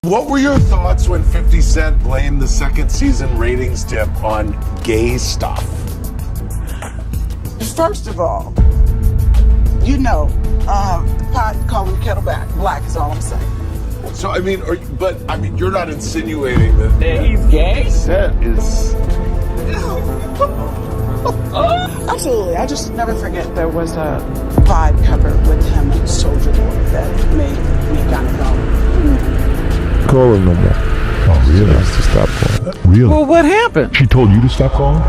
What were your thoughts when 50 Cent blamed the second season ratings dip on gay stuff? First of all, you know, pot calling the kettle black is all I'm saying. So, I mean, you're not insinuating that he's gay? Cent is... Absolutely. I just never forget there was a vibe cover with him and Soulja Boy that made me kind of go, Call her no more. Oh, really? Has to stop calling. Really? Well, what happened? She told you to stop calling?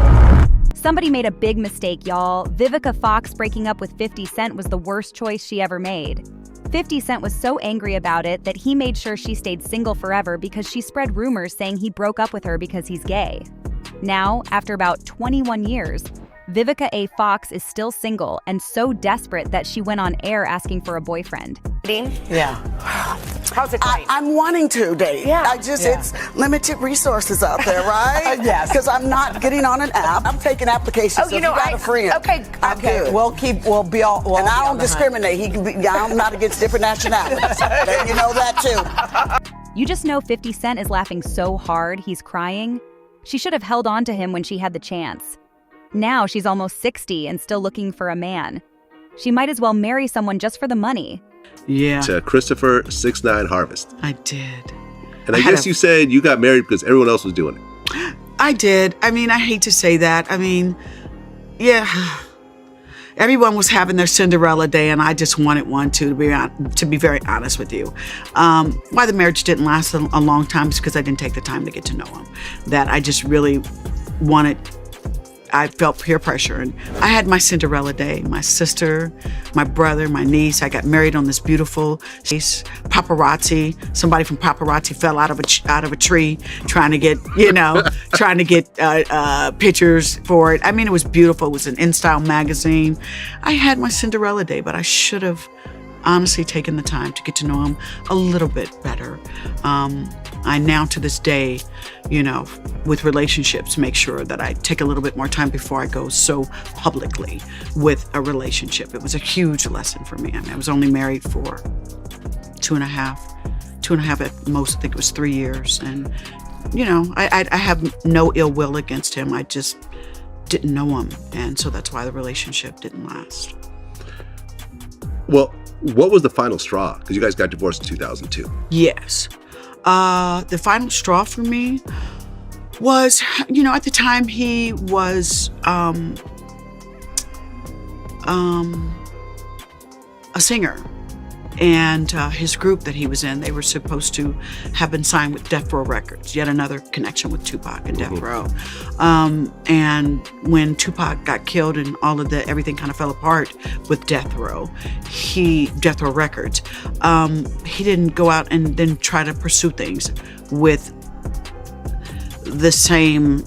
Somebody made a big mistake, y'all. Vivica Foxx breaking up with 50 Cent was the worst choice she ever made. 50 Cent was so angry about it that he made sure she stayed single forever because she spread rumors saying he broke up with her because he's gay. Now, after about 21 years, Vivica A. Foxx is still single and so desperate that she went on air asking for a boyfriend. yeah. How's it going? I'm wanting to date. Yeah. It's limited resources out there, right? Yes. Because I'm not getting on an app. I'm taking applications. Oh, So if you got a friend. Okay. Good. We'll be all. And I don't discriminate. He can be. I'm not against different nationalities. Then you know that too. You just know 50 Cent is laughing so hard he's crying. She should have held on to him when she had the chance. Now she's almost 60 and still looking for a man. She might as well marry someone just for the money. Yeah. To Christopher 6ix9ine Harvest. I did. And I guess you said you got married because everyone else was doing it. I did. I mean, I hate to say that. I mean, yeah. Everyone was having their Cinderella day, and I just wanted one too, to be very honest with you. Why the marriage didn't last a long time is because I didn't take the time to get to know him. That I just really wanted. I felt peer pressure, and I had my Cinderella day. My sister, my brother, my niece. I got married on this beautiful paparazzi. Somebody from paparazzi fell out of a tree trying to get pictures for it. I mean, it was beautiful. It was an InStyle magazine. I had my Cinderella day, but I should have honestly taken the time to get to know him a little bit better. I now to this day, with relationships, make sure that I take a little bit more time before I go so publicly with a relationship. It was a huge lesson for me. I mean, I was only married for two and a half at most. I think it was 3 years. And, I have no ill will against him. I just didn't know him. And so that's why the relationship didn't last. Well, what was the final straw? Because you guys got divorced in 2002. Yes. The final straw for me was, at the time he was a singer. And his group that he was in, they were supposed to have been signed with Death Row Records, yet another connection with Tupac and Death Row. And when Tupac got killed and everything kind of fell apart with Death Row Records, he didn't go out and then try to pursue things with the same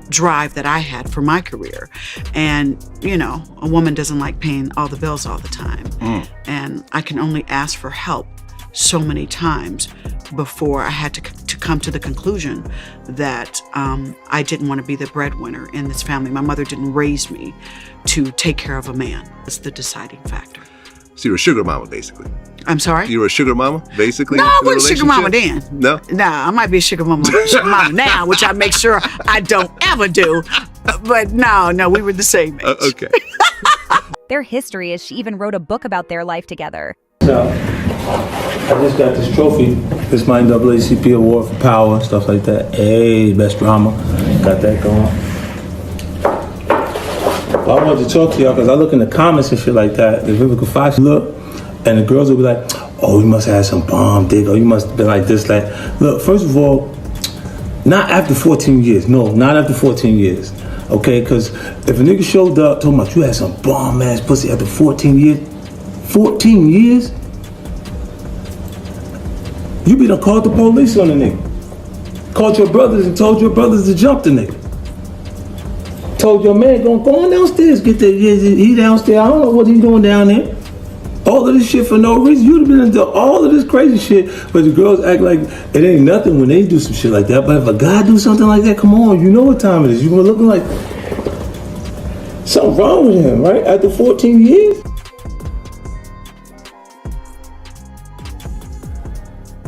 drive that I had for my career. And, a woman doesn't like paying all the bills all the time. And I can only ask for help so many times before I had to come to the conclusion that I didn't want to be the breadwinner in this family. My mother didn't raise me to take care of a man. That's the deciding factor. So you were a sugar mama, basically. I'm sorry? You were a sugar mama, basically? No, I wasn't sugar mama then. No? Nah, I might be a sugar mama now, which I make sure I don't ever do. But no, we were the same age. Okay. Their history is she even wrote a book about their life together. So, I just got this trophy. It's my NAACP award for power and stuff like that. Hey, best drama. Got that going. Well, I wanted to talk to y'all because I look in the comments and shit like that. The Vivica Foxx look, and the girls will be like, oh, you must have had some bomb dick, or you must have been like this. Like, look, first of all, not after 14 years. No, not after 14 years. Okay, because if a nigga showed up talking about you had some bomb ass pussy after 14 years, you be done called the police on the nigga. Called your brothers and told your brothers to jump the nigga. Told your man, go on downstairs, get that, he downstairs, I don't know what he's doing down there. All of this shit for no reason. You'd have been into all of this crazy shit, but the girls act like it ain't nothing when they do some shit like that. But if a guy do something like that, come on, you know what time it is. You gonna look like something wrong with him, right? After 14 years?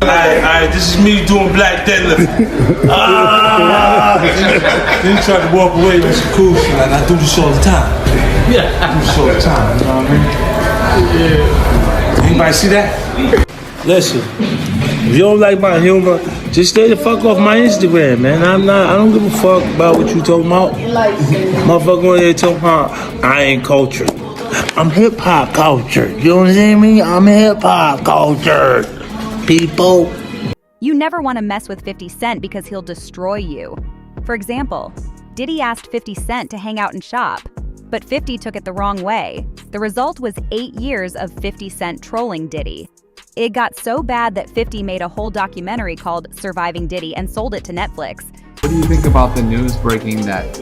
Alright, this is me doing black deadlift. Then he tried to walk away with some cool shit. Like, I do this all the time. Yeah. I do this all the time, you know what I mean? Yeah. Anybody see that? Listen, if you don't like my humor, just stay the fuck off my Instagram, man. I don't give a fuck about what you talking about. Motherfucker on here talking about, I ain't cultured. I'm hip hop cultured. You understand me? I'm hip hop cultured. People. You never want to mess with 50 Cent because he'll destroy you. For example, Diddy asked 50 Cent to hang out and shop, but 50 took it the wrong way. The result was 8 years of 50 Cent trolling Diddy. It got so bad that 50 made a whole documentary called Surviving Diddy and sold it to Netflix. What do you think about the news breaking that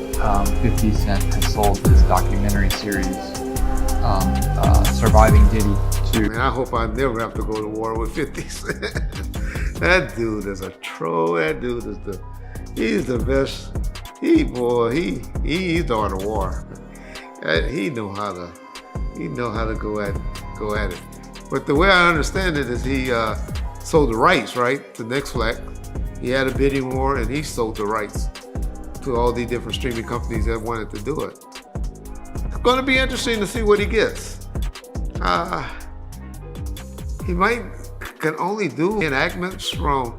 50 Cent has sold his documentary series, Surviving Diddy, to... Man, I hope I never have to go to war with 50 Cent. That dude is a troll. That dude is he's the best. He's going to war. He know how to go at it. But the way I understand it is he sold the rights, right, to Next Flex. He had a bidding war and he sold the rights to all the different streaming companies that wanted to do it. It's going to be interesting to see what he gets. He can only do enactments from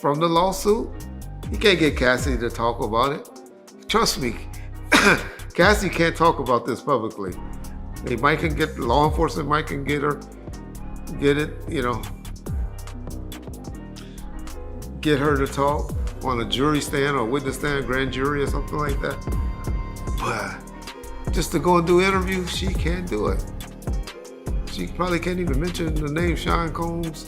the lawsuit. He can't get Cassie to talk about it. Trust me, Cassie can't talk about this publicly. Law enforcement might can get it, get her to talk on a jury stand or witness stand, grand jury or something like that. But just to go and do interviews, she can't do it. She probably can't even mention the name Sean Combs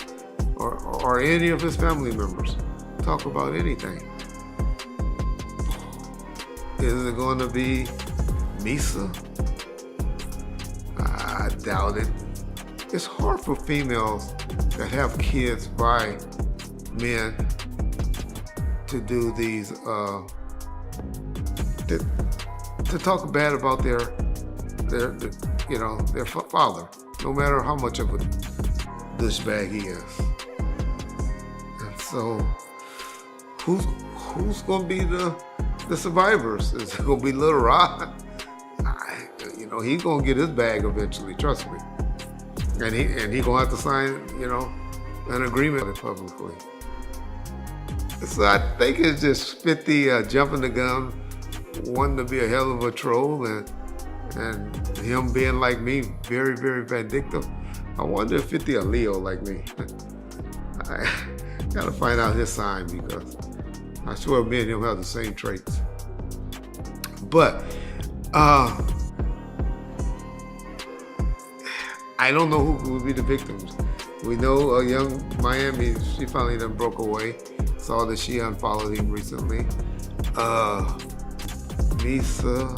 or any of his family members. Talk about anything. Is it going to be Misa? I doubt it. It's hard for females that have kids by men to do these, to talk bad about their father, no matter how much of a douchebag he is. And so, who's gonna be the survivors? Is it gonna be Lil Rod? He's gonna get his bag eventually, trust me. And he gonna have to sign, an agreement publicly. So I think it's just 50 jumping the gun, wanting to be a hell of a troll, and him being like me, very, very vindictive. I wonder if 50 a Leo like me. I gotta find out his sign because I swear me and him have the same traits. But I don't know who would be the victims. We know a young Miami, she finally done broke away. Saw that she unfollowed him recently. Misa,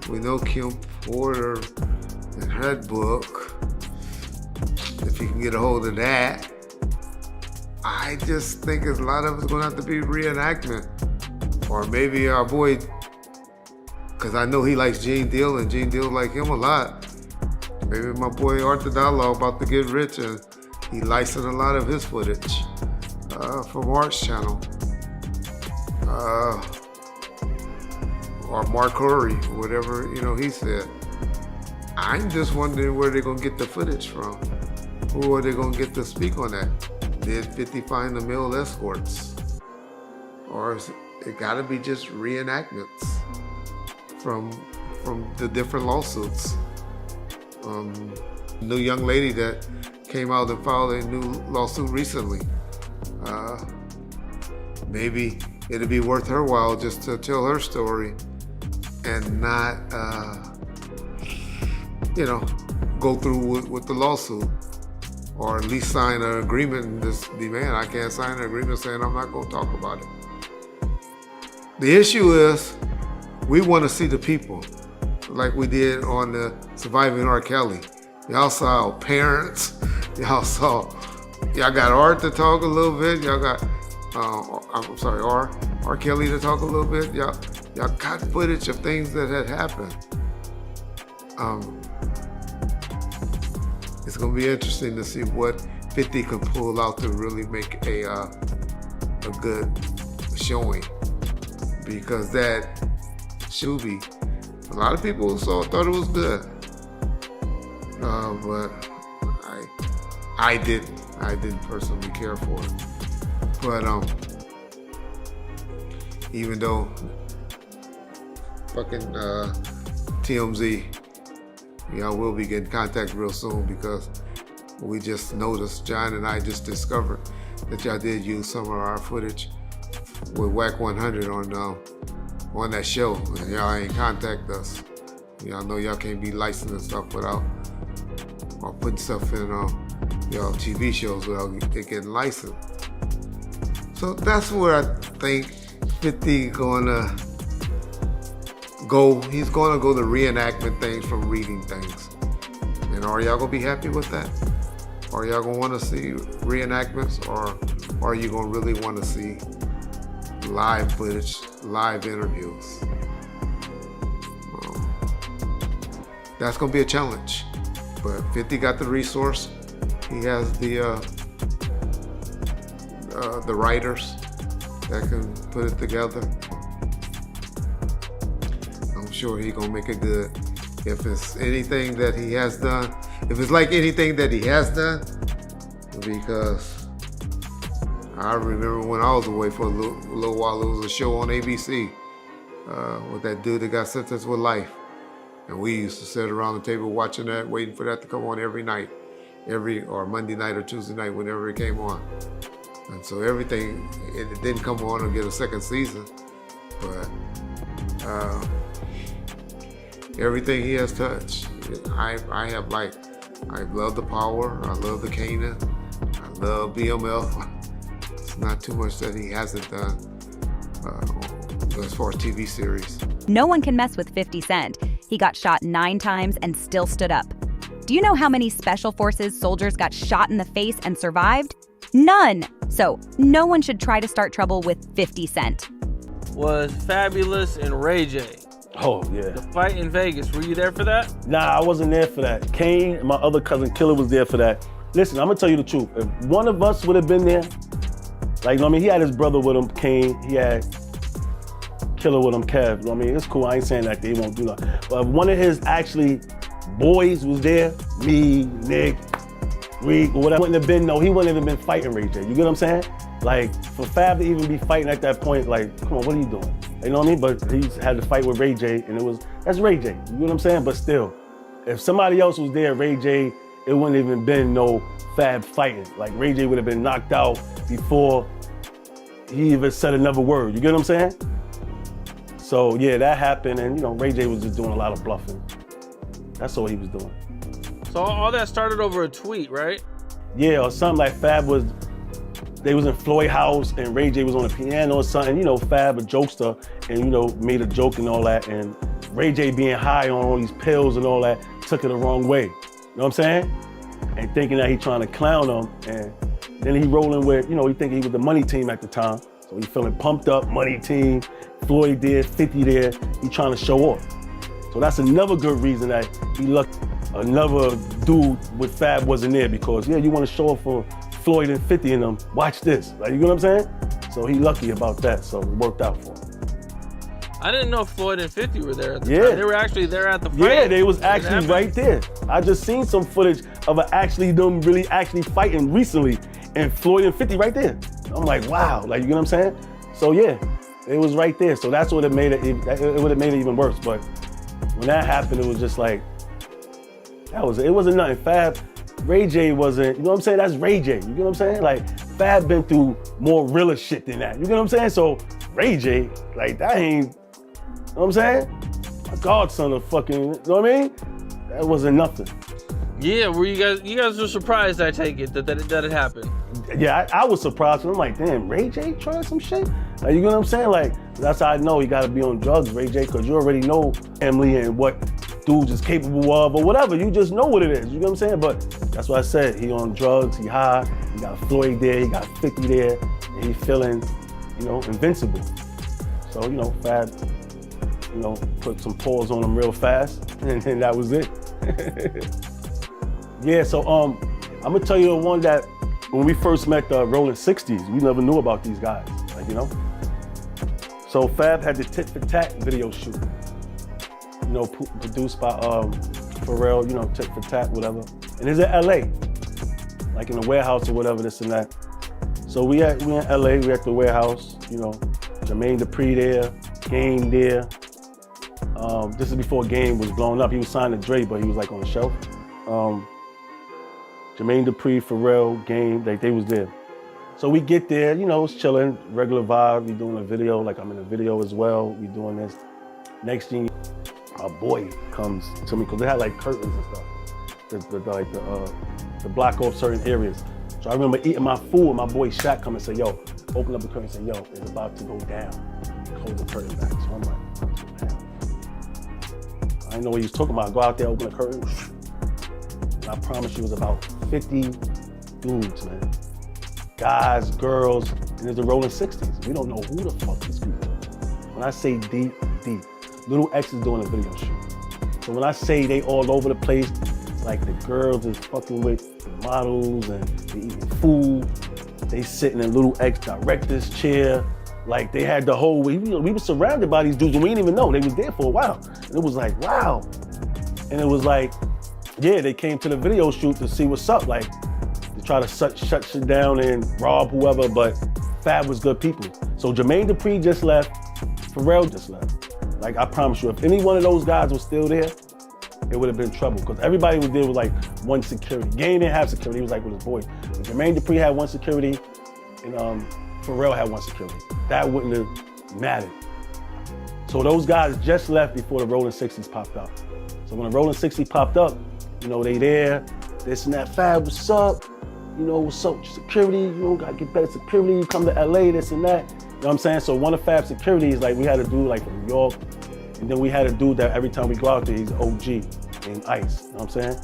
we know Kim Porter and her book. If you can get a hold of that. I just think a lot of it's gonna have to be reenactment. Or maybe our boy, because I know he likes Gene Deal and Gene Deal like him a lot. Maybe my boy Arthur Diallo about to get rich and he licensed a lot of his footage from Art's channel. Or Mark Curry, whatever, he said. I'm just wondering where they're gonna get the footage from. Who are they gonna get to speak on that? Did 50 find the male escorts? Or is it gotta be just reenactments from the different lawsuits? New young lady that came out and filed a new lawsuit recently. Maybe it'd be worth her while just to tell her story and not, go through with the lawsuit, or at least sign an agreement and just demand. I can't sign an agreement saying I'm not gonna talk about it. The issue is we want to see the people, like we did on the Surviving R. Kelly. Y'all saw parents. Y'all got Art to talk a little bit. Y'all got, R. Kelly to talk a little bit. Y'all got footage of things that had happened. It's gonna be interesting to see what 50 could pull out to really make a good showing, because that Shuby, a lot of people thought it was good, but I didn't personally care for it. But even though fucking TMZ, y'all will be getting contact real soon, because we just noticed, John and I just discovered that y'all did use some of our footage with WAC 100 on that show, and y'all ain't contact us. Y'all know y'all can't be licensing stuff without, or putting stuff in y'all TV shows without it getting licensed. So that's where I think 50 gonna go. He's gonna go to reenactment things from reading things. And are y'all gonna be happy with that? Are y'all gonna wanna see reenactments, or are you gonna really wanna see live footage, live interviews? That's gonna be a challenge. But 50 got the resource. He has the writers that can put it together. I'm sure he's gonna make it good. If it's anything that he has done, if it's like anything that he has done, because I remember when I was away for a little while, there was a show on ABC with that dude that got sentenced with life. And we used to sit around the table watching that, waiting for that to come on every night, or Monday night or Tuesday night, whenever it came on. And so everything, it didn't come on or get a second season, but everything he has touched, I have liked. I love The Power, I love The Kanan, I love BMF. It's not too much that he hasn't done as far as TV series. No one can mess with 50 Cent. He got shot 9 times and still stood up. Do you know how many Special Forces soldiers got shot in the face and survived? None! So, no one should try to start trouble with 50 Cent. Was Fabulous and Ray J. Oh, yeah. The fight in Vegas, were you there for that? Nah, I wasn't there for that. Kane and my other cousin Killer was there for that. Listen, I'm gonna tell you the truth. If one of us would have been there, like, you know what I mean? He had his brother with him, Kane. He had Killer with him, Kev. You know what I mean? It's cool, I ain't saying that they won't do nothing. But if one of his actually boys was there, me, Nick, Reek, or whatever, he wouldn't have been fighting Ray J. You get what I'm saying? Like, for Fab to even be fighting at that point, like, come on, what are you doing? You know what I mean? But he had to fight with Ray J, and that's Ray J. You know what I'm saying? But still, if somebody else was there, Ray J, it wouldn't even been no Fab fighting. Like, Ray J would have been knocked out before he even said another word. You get what I'm saying? So yeah, that happened, and Ray J was just doing a lot of bluffing. That's all he was doing. So all that started over a tweet, right? Yeah, or something like they was in Floyd house and Ray J was on the piano or something. Fab a jokester, and made a joke and all that, and Ray J being high on all these pills and all that took it the wrong way. You know what I'm saying? And thinking that he trying to clown him, and then he rolling with, he thinking he was the Money Team at the time. So he feeling pumped up, Money Team, Floyd there, 50 there, he trying to show off. So that's another good reason that he lucked another dude with Fab wasn't there, because you want to show off for Floyd and 50 and them, watch this. Like, you know what I'm saying? So he lucky about that, so it worked out for him. I didn't know Floyd and 50 were there at the Yeah. time. They were actually there at the fight. Yeah, they was actually right there. I just seen some footage of them really fighting recently, and Floyd and 50 right there. I'm like, wow, like, you know what I'm saying? So yeah, it was right there. So that's what it made it would have made it even worse. But when that happened, it was just like, it wasn't nothing. Fab, Ray J wasn't, you know what I'm saying? That's Ray J, you know what I'm saying? Like, Fab been through more realer shit than that, you know what I'm saying? So Ray J, like, that ain't, you know what I'm saying? My godson of fucking, you know what I mean? That wasn't nothing. Yeah, were you guys were surprised, I take it, that it happened? Yeah, I was surprised. I'm like, damn, Ray J trying some shit? Like, you know what I'm saying? Like, that's how I know he gotta be on drugs, Ray J, because you already know Emily and what dudes is capable of or whatever. You just know what it is, you know what I'm saying? But that's what I said, he on drugs, he high, he got Floyd there, he got 50 there, and he feeling, invincible. So, Fab, put some paws on him real fast, and that was it. Yeah, so I'm gonna tell you the one that when we first met the Rolling 60s, we never knew about these guys, like, you know? So Fab had the Tit for Tat video shoot, you know, produced by Pharrell, you know, Tit for Tat, whatever. And it's in LA, like in a warehouse or whatever, this and that. So we in LA, we at the warehouse, you know, Jermaine Dupri there, Game there. This is before Game was blown up. He was signed to Dre, but he was like on the shelf. Jermaine Dupri, Pharrell, Game, they was there. So we get there, you know, it's chilling, regular vibe. We doing a video, like I'm in a video as well. We doing this. Next thing, my boy comes to me, because they had like curtains and stuff, to block off certain areas. So I remember eating my food, and my boy Shaq come and say, yo, open up the curtain and say, yo, it's about to go down. Close the curtain back. So I'm like, damn. I didn't know what he was talking about. Go out there, open the curtain. And I promise you it was about 50 dudes, man. Guys, girls, and it's the Rolling 60s. We don't know who the fuck these people are. When I say deep, deep, Little X is doing a video shoot. So when I say they all over the place, like the girls is fucking with the models and they eating food, they sitting in Little X director's chair. Like they had the whole, we were surrounded by these dudes and we didn't even know. They was there for a while. And it was like, wow. And it was like, yeah, they came to the video shoot to see what's up. Like, to try to shut shit down and rob whoever, but Fab was good people. So Jermaine Dupri just left, Pharrell just left. Like, I promise you, if any one of those guys was still there, it would have been trouble. Because everybody was there with like one security. Game didn't have security, he was like with his boys. But Jermaine Dupri had one security, and Pharrell had one security. That wouldn't have mattered. So those guys just left before the Rolling 60s popped up. So when the Rolling 60s popped up, you know, they there, this and that, Fab, what's up? You know, what's up, security, you know, gotta get better security, you come to LA, this and that. You know what I'm saying? So one of Fab's securities, like we had a dude like from New York, and then we had a dude that every time we go out there, he's OG named Ice, you know what I'm saying?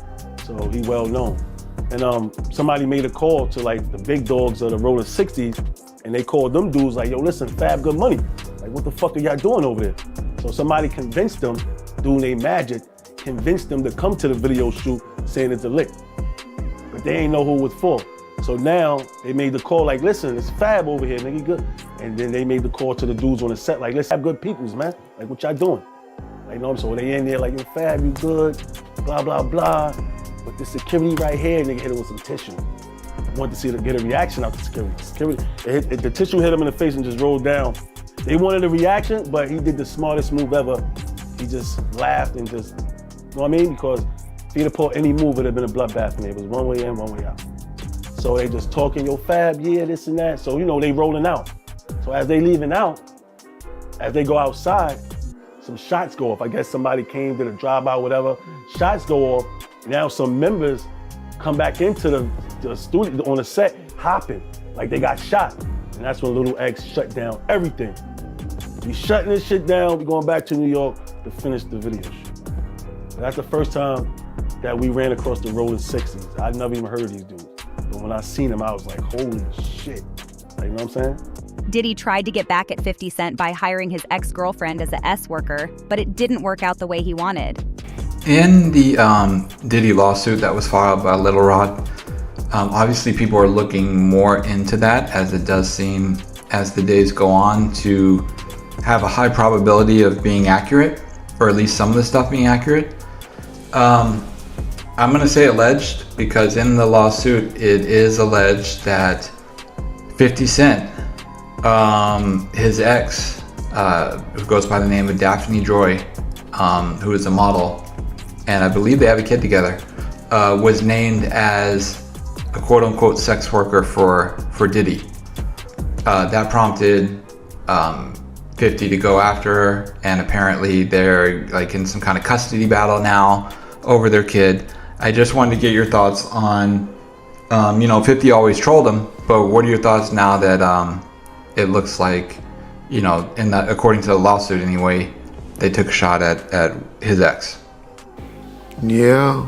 So he well known. And somebody made a call to like the big dogs of the Rolling 60s, and they called them dudes like, yo, listen, Fab good money. Like, what the fuck are y'all doing over there? So somebody convinced them, doing their magic, convinced them to come to the video shoot saying it's a lick. But they ain't know who it was for. So now they made the call like, listen, it's Fab over here, nigga, good. And then they made the call to the dudes on the set like, let's have good peoples, man. Like, what y'all doing? Like, you know what I'm saying? So they in there like, yo, Fab, you good, blah, blah, blah. But the security right here, nigga hit him with some tissue. Wanted to see get a reaction out the security. The tissue hit him in the face and just rolled down. They wanted a reaction, but he did the smartest move ever. He just laughed and just, you know what I mean? Because if he'd have pulled any move, it'd have been a bloodbath for me. It was one way in, one way out. So they just talking, yo, Fab, yeah, this and that. So, you know, they rolling out. So as they leaving out, as they go outside, some shots go off. I guess somebody came to the drive-by, whatever. Shots go off. Now some members come back into the studio, on the set, hopping, like they got shot. And that's when Little X shut down everything. We shutting this shit down, we going back to New York to finish the video shoot. That's the first time that we ran across the Rolling 60s. I'd never even heard of these dudes. But when I seen them, I was like, holy shit. Like, you know what I'm saying? Diddy tried to get back at 50 Cent by hiring his ex-girlfriend as a S worker, but it didn't work out the way he wanted. In the Diddy lawsuit that was filed by Little Rod, obviously people are looking more into that, as it does seem, as the days go on, to have a high probability of being accurate, or at least some of the stuff being accurate. I'm gonna say alleged, because in the lawsuit it is alleged that 50 Cent, his ex, who goes by the name of Daphne Joy, who is a model, and I believe they have a kid together, was named as a quote-unquote sex worker for Diddy. That prompted 50 to go after her, and apparently they're like in some kind of custody battle now over their kid. I just wanted to get your thoughts on, 50 always trolled him, but what are your thoughts now that it looks like, according to the lawsuit anyway, they took a shot at his ex? Yeah.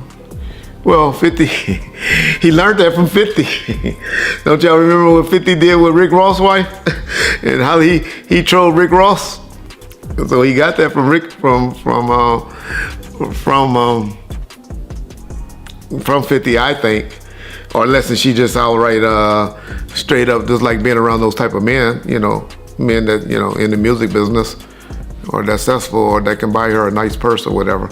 Well, 50, he learned that from 50. Don't y'all remember what 50 did with Rick Ross' wife? And how he trolled Rick Ross? So he got that from Rick, from 50, I think. or unless she just outright straight up just like being around those type of men, men that, in the music business or that's successful or that can buy her a nice purse or whatever.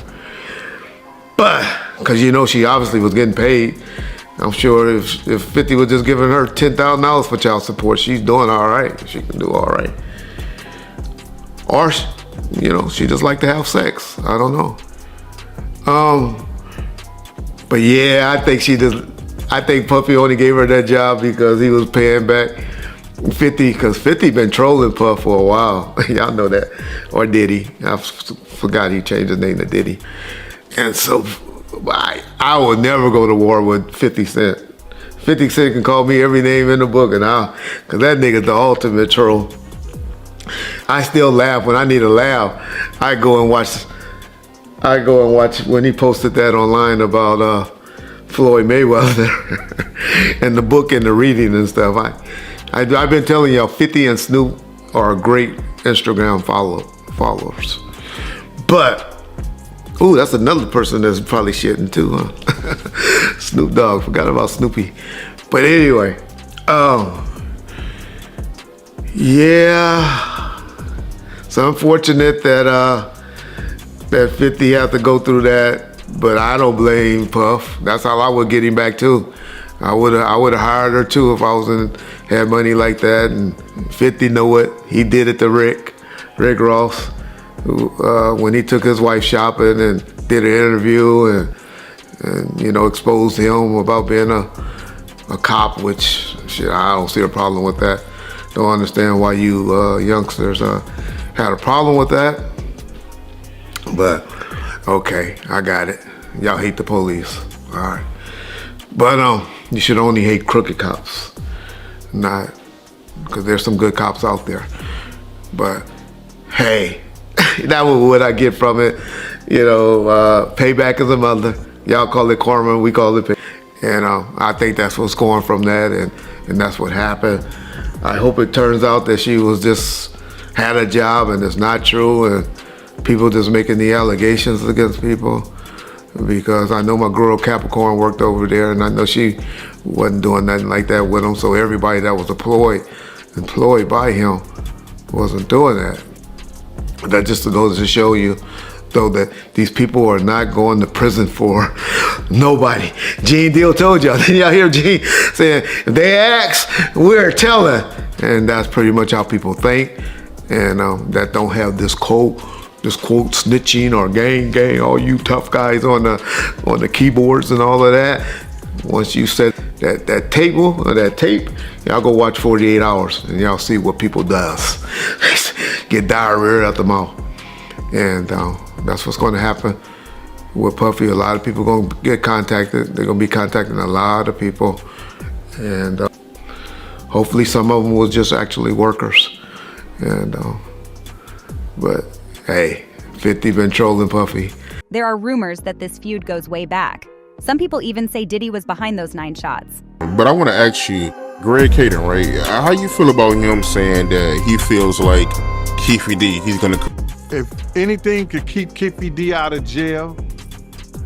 But, because she obviously was getting paid. I'm sure if 50 was just giving her $10,000 for child support, she's doing all right. She can do all right. Or, she just like to have sex. I don't know. But yeah, I think Puffy only gave her that job because he was paying back 50, because 50 been trolling Puff for a while. Y'all know that. Or Diddy. I forgot he changed his name to Diddy. And so I would never go to war with 50 Cent. 50 Cent can call me every name in the book, because that nigga's the ultimate troll. I still laugh when I need a laugh. I go and watch when he posted that online about Floyd Mayweather and the book and the reading and stuff. I've been telling y'all, 50 and Snoop are great Instagram followers. But ooh, that's another person that's probably shitting too, huh? Snoop Dogg, forgot about Snoopy. But anyway, yeah. It's unfortunate that 50 had to go through that, but I don't blame Puff. That's how I would get him back too. I would have hired her too if I had money like that. And 50 know it. He did it to Rick Ross. When he took his wife shopping and did an interview and exposed him about being a cop, which shit, I don't see a problem with that. Don't understand why you youngsters had a problem with that. But okay, I got it. Y'all hate the police, all right. But you should only hate crooked cops, not because there's some good cops out there. But hey. That was what I get from it. Payback is a mother. Y'all call it karma, we call it pay. And I think that's what's going from that, and that's what happened. I hope it turns out that she was just had a job and it's not true, and people just making the allegations against people. Because I know my girl Capricorn worked over there, and I know she wasn't doing nothing like that with him. So everybody that was employed by him wasn't doing that. That just goes to show you, though, that these people are not going to prison for nobody. Gene Deal told y'all. Didn't y'all hear Gene saying, if they ask, we're telling. And that's pretty much how people think. And that don't have this quote snitching or gang, all you tough guys on the keyboards and all of that. Once you set that table or that tape, y'all go watch 48 Hours and y'all see what people does. Get diarrhea out the mouth. And that's what's going to happen with Puffy. A lot of people going to get contacted. They're going to be contacting a lot of people. And hopefully some of them was just actually workers. And but hey, 50 been trolling Puffy. There are rumors that this feud goes way back. Some people even say Diddy was behind those 9 shots. But I want to ask you, Greg Caden, right? How you feel about him saying that he feels like Keefy D, he's gonna... If anything could keep Keefy D out of jail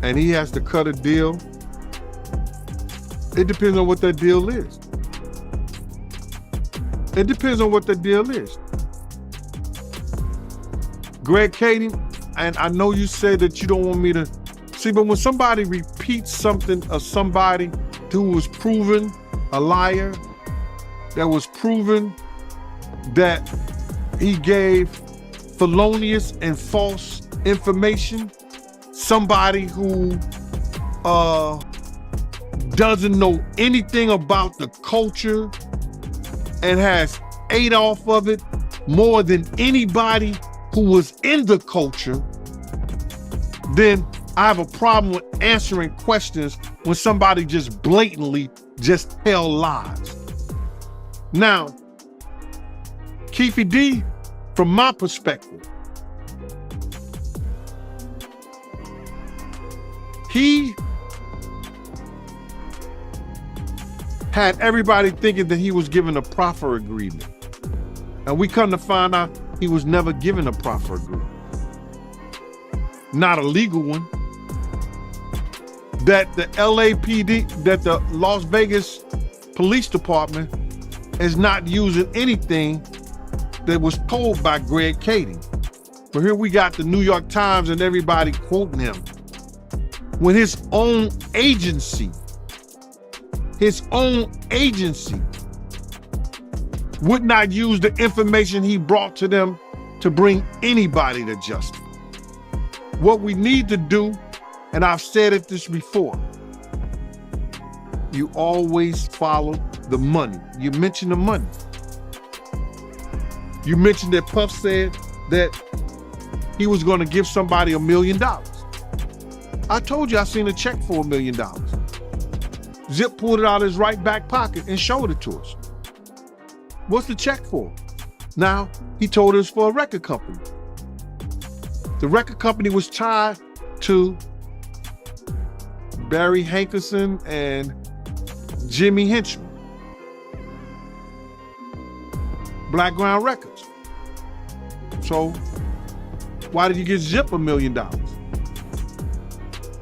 and he has to cut a deal, it depends on what that deal is. It depends on what the deal is. Greg Caden, and I know you said that you don't want me to see, but when somebody repeats something of somebody who was proven a liar, that was proven that he gave felonious and false information, somebody who doesn't know anything about the culture and has ate off of it more than anybody who was in the culture, then I have a problem with answering questions when somebody just blatantly just tell lies. Now, Keefy D, from my perspective, he had everybody thinking that he was given a proffer agreement. And we come to find out he was never given a proffer agreement. Not a legal one. that the LAPD, that the Las Vegas Police Department is not using anything that was told by Greg Kading. But here we got the New York Times and everybody quoting him. When his own agency would not use the information he brought to them to bring anybody to justice. What we need to do, and I've said this before, you always follow the money. You mention the money. You mentioned that Puff said that he was going to give somebody $1 million. I told you I seen a check for $1 million. Zip pulled it out of his right back pocket and showed it to us. What's the check for? Now, he told us for a record company. The record company was tied to Barry Hankerson and Jimmy Henchman. Blackground Records. So, why did you give Zip $1 million?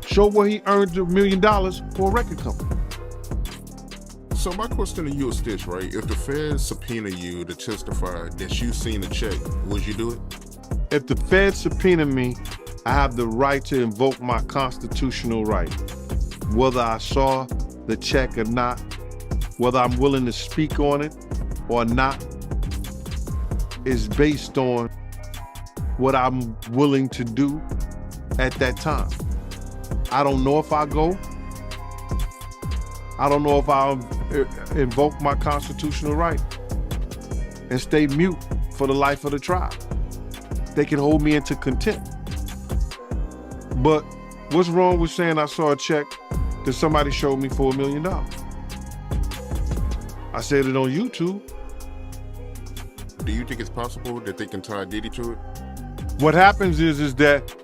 Show where he earned $1 million for a record company. So my question to you is this, right? If the feds subpoena you to testify that you seen a check, would you do it? If the feds subpoena me, I have the right to invoke my constitutional right. Whether I saw the check or not, whether I'm willing to speak on it or not, is based on what I'm willing to do at that time. I don't know if I go. I don't know if I'll invoke my constitutional right and stay mute for the life of the tribe. They can hold me into contempt. But what's wrong with saying I saw a check that somebody showed me for $1 million? I said it on YouTube. Do you think it's possible that they can tie Diddy to it? What happens is that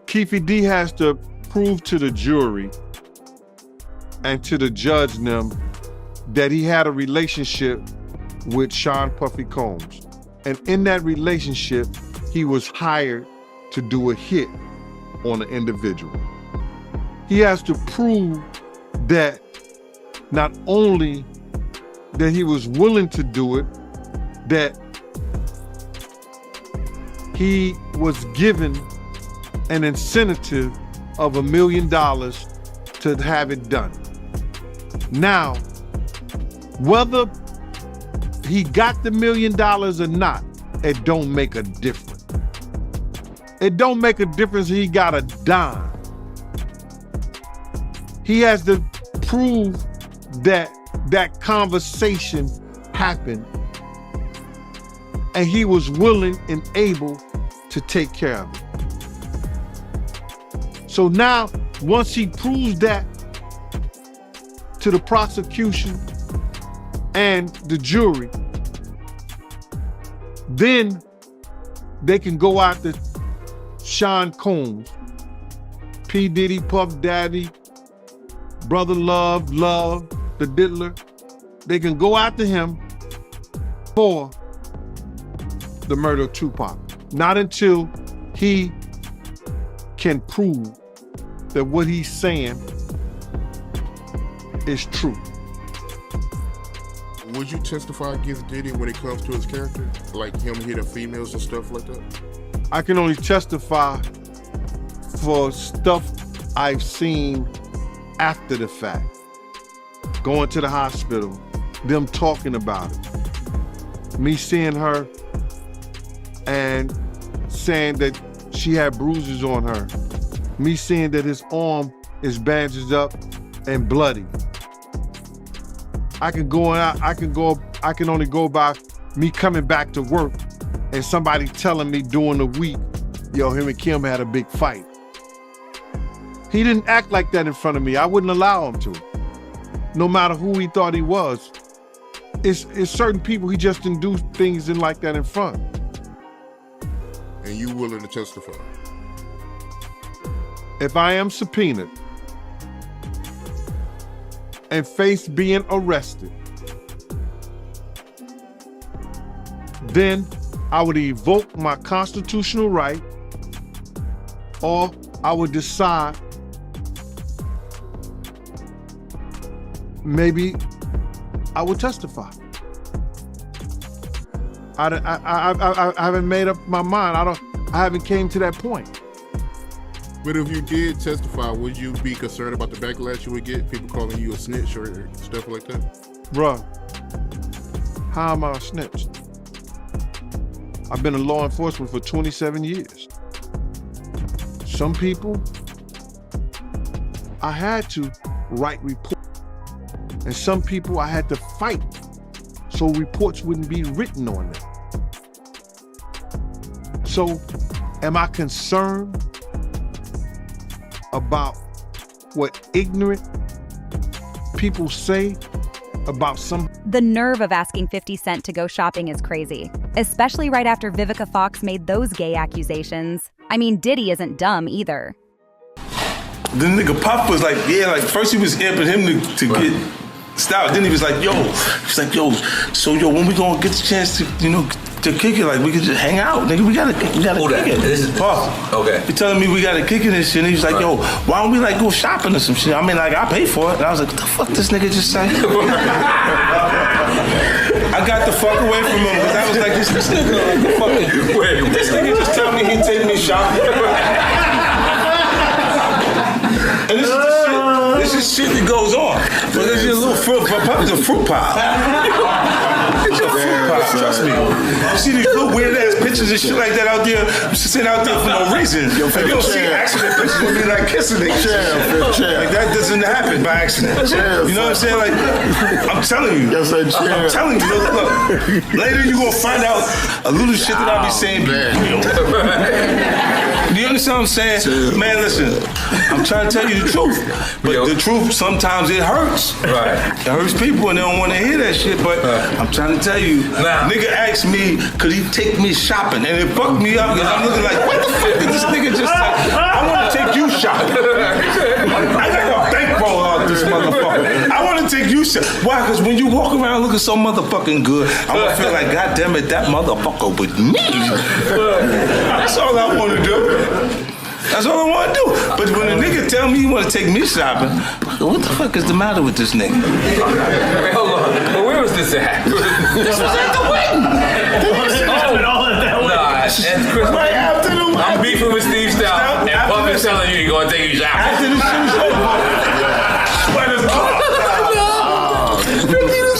Keefe D has to prove to the jury and to the judge and them that he had a relationship with Sean Puffy Combs. And in that relationship, he was hired to do a hit on an individual. He has to prove that not only that he was willing to do it, that he was given an incentive of $1 million to have it done. Now, whether he got the $1 million or not, it don't make a difference. It don't make a difference if he got a dime. He has to prove that that conversation happened and he was willing and able to take care of it. So now, once he proves that to the prosecution and the jury, then they can go after Sean Combs, P. Diddy, Puff Daddy, Brother Love, the Diddler. They can go after him for the murder of Tupac. Not until he can prove that what he's saying is true. Would you testify against Diddy when it comes to his character? Like him hitting females and stuff like that? I can only testify for stuff I've seen after the fact. Going to the hospital, them talking about it. Me seeing her and saying that she had bruises on her. Me seeing that his arm is bandaged up and bloody. I can only go by me coming back to work and somebody telling me during the week, yo, him and Kim had a big fight. He didn't act like that in front of me. I wouldn't allow him to. No matter who he thought he was. It's certain people he just didn't do things in like that in front. And you willing to testify? If I am subpoenaed and face being arrested, then I would evoke my constitutional right, or I would decide maybe I would testify. I haven't made up my mind. I haven't came to that point. But if you did testify, would you be concerned about the backlash you would get? People calling you a snitch or stuff like that? Bruh, how am I a snitch? I've been in law enforcement for 27 years. Some people, I had to write reports. And some people I had to fight so reports wouldn't be written on them. So, am I concerned about what ignorant people say about some? The nerve of asking 50 Cent to go shopping is crazy, especially right after Vivica Foxx made those gay accusations. I mean, Diddy isn't dumb either. The nigga Puff was like, yeah, like first he was amping him to get stopped. Then he was like, yo, so when we gonna get the chance to, to kick it, like we could just hang out, nigga. We gotta kick it. This is Puff. Okay. He telling me we gotta kick it and shit. And he was like, yo, why don't we like go shopping or some shit? I mean, like I pay for it. And I was like, what the fuck this nigga just say? I got the fuck away from him because I was like, this nigga like fucking. This nigga just tell me he'd take me shopping. And this is shit that goes on. But there's a little fruit, Puppy's a fruit pile. It's a fruit pile, trust me. You see these little weird ass pictures and shit like that out there, sitting out there for no reason. You don't see accident pictures of me like kissing niggas. Like that doesn't happen by accident. You know what I'm saying? Like, I'm telling you. I'm telling you. Look, later you gonna find out a little shit that I be saying be real. Do you understand what I'm saying? Man, listen, I'm trying to tell you the truth. But the truth, sometimes it hurts. Right. It hurts people and they don't want to hear that shit. But I'm trying to tell you, nigga asked me, could he take me shopping? And it fucked me up because I'm looking like, what the fuck did this nigga just say? I want to take you shopping. I got a bankroll out this motherfucker. I want to take you shopping. Why? Because when you walk around looking so motherfucking good, I'm going to feel like, God damn it, that motherfucker with me. That's all I want to do. That's all I want to do. But when a nigga tell me he want to take me shopping, what the fuck is the matter with this nigga? Wait, hold on. But where was this at? This was at the wedding. And Chris, right after the wedding. I'm beefing with Steve Stout, and Puff is telling you he's gonna take you shopping. After the show's over. Swear to God.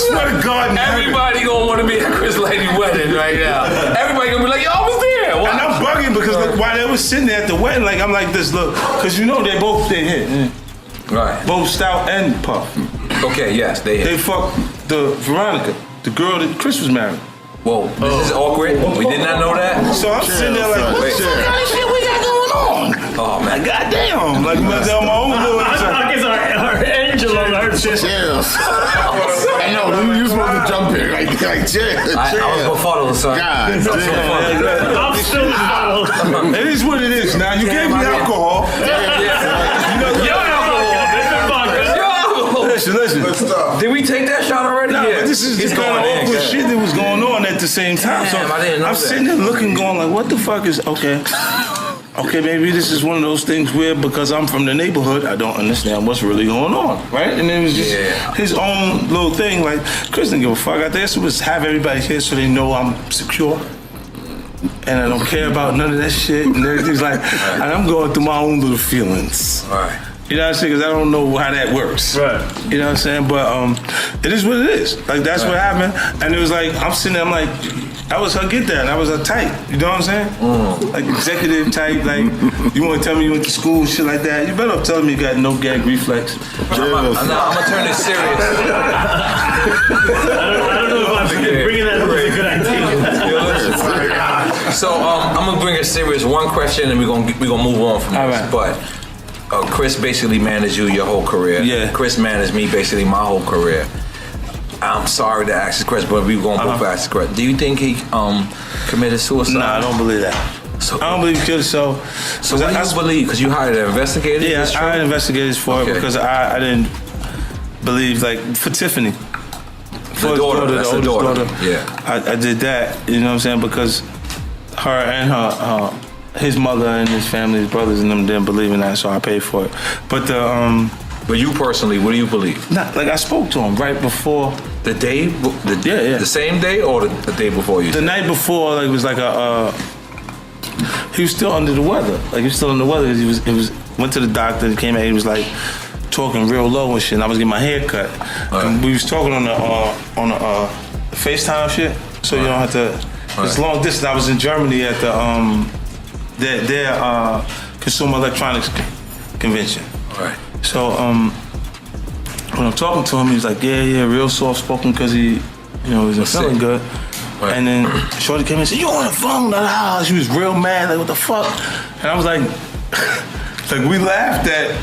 Swear to God. Everybody gonna want to be at Chris Lady's wedding right now. Everybody gonna be like, yo, I was there. Why? And I'm bugging because look, while they was sitting there at the wedding, like I'm like this, look, because they both hit. Right. Both Stout and Puff. Okay, yes, they hit. They fucked the Veronica, the girl that Chris was married. Whoa, this is awkward. We did not know that. So I'm sitting there like, what the kind of shit we got going on? Oh man, goddamn! Like my own little. I guess our angel alert shit. I know you supposed to jump in like chill. I was gonna follow, son. God damn. I'm still following. It is what it is. Now you gave me alcohol. Listen. Did we take that shot already? No, but this is the kind of awkward shit that was going on at the same time. Damn, so I didn't know I'm that. sitting there looking, going like, what the fuck is okay? Okay, maybe this is one of those things where because I'm from the neighborhood, I don't understand what's really going on, right? And it was just his own little thing. Like Chris didn't give a fuck. I think it was have everybody here so they know I'm secure. And I don't care about none of that shit. And everything's like, and I'm going through my own little feelings. All right. You know what I'm saying? Because I don't know how that works. Right. You know what I'm saying? But it is what it is. Like, that's what happened. And it was like, I'm sitting there, I'm like, that was her get there. That was her type. You know what I'm saying? Like, executive type. Like, you want to tell me you went to school, shit like that. You better tell me you got no gag reflex. I'm going to turn this serious. I don't know if bringing that up is a good idea. So, I'm going to bring it serious. One question, and we're gonna move on from this. Right. But Chris basically managed you your whole career. Yeah. Chris managed me basically my whole career. I'm sorry to ask this question, but we're going to both ask this question. Do you think he committed suicide? Nah, I don't believe that. So, I don't believe he killed himself. So what do you believe? Because you hired an investigator? Yeah, I hired investigators for it because I didn't believe, like, for Tiffany. For the daughter, that's the daughter. Yeah. I did that, you know what I'm saying, because her and his mother and his family, his brothers and them didn't believe in that, so I paid for it. But But you personally, what do you believe? Not like I spoke to him right before. The day? Yeah. The same day or the day before you? The night before, like, it was like he was still under the weather. Like, he was still under the weather because he went to the doctor, he came out, he was like talking real low and shit, and I was getting my hair cut. And we was talking on the FaceTime shit, so you don't have to, it's long distance. I was in Germany at the their Consumer Electronics Convention. Right. So when I'm talking to him, he was like, yeah, real soft spoken because he, wasn't feeling good. Right. And then Shorty came in and said, you on the phone? She was real mad, like, what the fuck? And I was like, we laughed at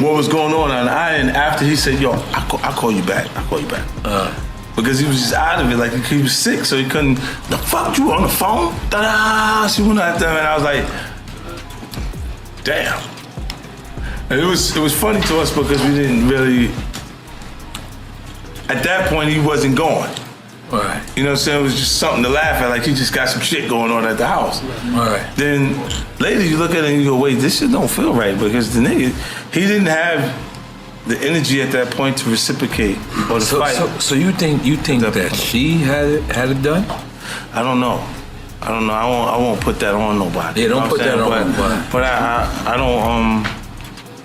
what was going on. And after he said, yo, I'll call you back. Because he was just out of it, like he was sick, so he couldn't, the fuck, you on the phone? She went after him, and I was like, damn. And it was funny to us because we didn't really, at that point he wasn't going. Right. You know what I'm saying? It was just something to laugh at, like he just got some shit going on at the house. Right. Then later you look at it and you go, wait, this shit don't feel right, because the nigga, he didn't have the energy at that point to reciprocate or to fight. So you think that she had it done? I don't know. I won't put that on nobody. Yeah, don't put that on nobody. But I don't.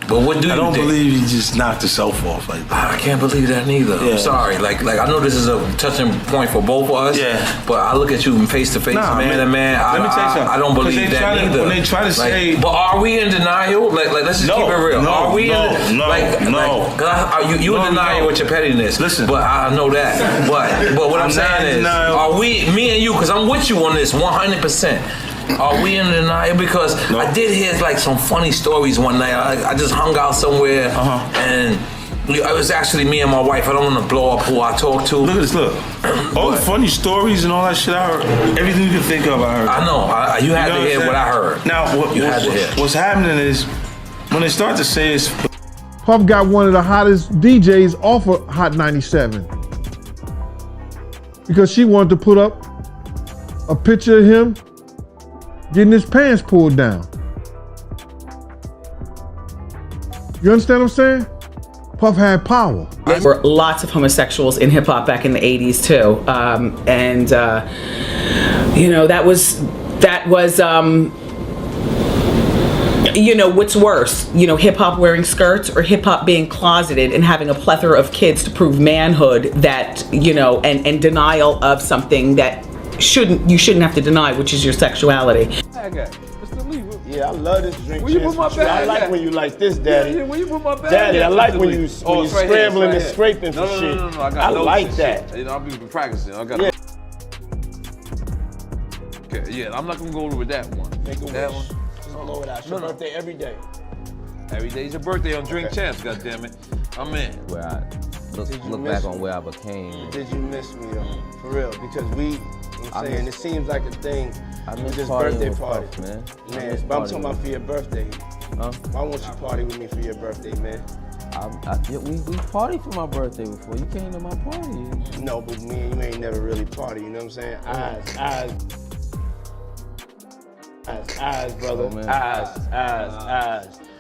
But what do you I don't think? believe he just knocked herself off like that. I can't believe that neither. Yeah. I'm sorry. Like I know this is a touching point for both of us. Yeah. But I look at you face to face, man to man. Let me tell you something. I don't believe that neither. When they try to say, but are we in denial? Like let's just keep it real. Are we in you in denial with your pettiness? Listen. But I know that. But what I'm saying is, are we, me and you? Because I'm with you on this 100%. Are we in denial? Because I did hear like some funny stories one night. I just hung out somewhere and it was actually me and my wife. I don't want to blow up who I talked to. Look at this, look. All the funny stories and all that shit I heard, everything you can think of, I heard. I know. You had to hear what I heard. Now, what's happening is, when they start to say it's... Puff got one of the hottest DJs off of Hot 97 because she wanted to put up a picture of him getting his pants pulled down. You understand what I'm saying? Puff had power. There were lots of homosexuals in hip hop back in the 80s too. That was what's worse, hip hop wearing skirts or hip hop being closeted and having a plethora of kids to prove manhood that, and denial of something that you shouldn't have to deny, which is your sexuality. Yeah, I love this drink. Where you put my bag I like at? when you like this, Daddy. Yeah, where you put my bag Daddy, at? I like when you scrambling and scraping for No, shit. I like that. Shit. I'll be practicing. I got. Yeah. Okay, yeah, I'm not gonna go over with that one. Make a that wish. one. Just don't know that. It's your birthday every day. Every day's your birthday on Drink Champs. Goddammit, I'm in. Where I look back on where I became. Did you miss me though? For real, because I'm saying it seems like a thing. I with miss this partying birthday with party, Puff, man. Man, but I'm talking about for your birthday. Huh? Why won't you party with me for your birthday, man? We partied for my birthday before. You came to my party. No, but me and you ain't never really party. You know what I'm saying? Eyes, brother. Oh,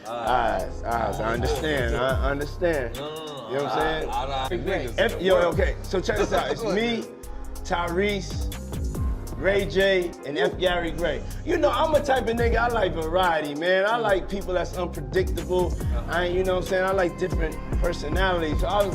Eyes. I understand. I understand. You know what I'm saying? Okay. So check this out. It's me, Tyrese, Ray J, and F. Gary Gray. I'm a type of nigga, I like variety, man. I like people that's unpredictable. You know what I'm saying? I like different personalities. So I was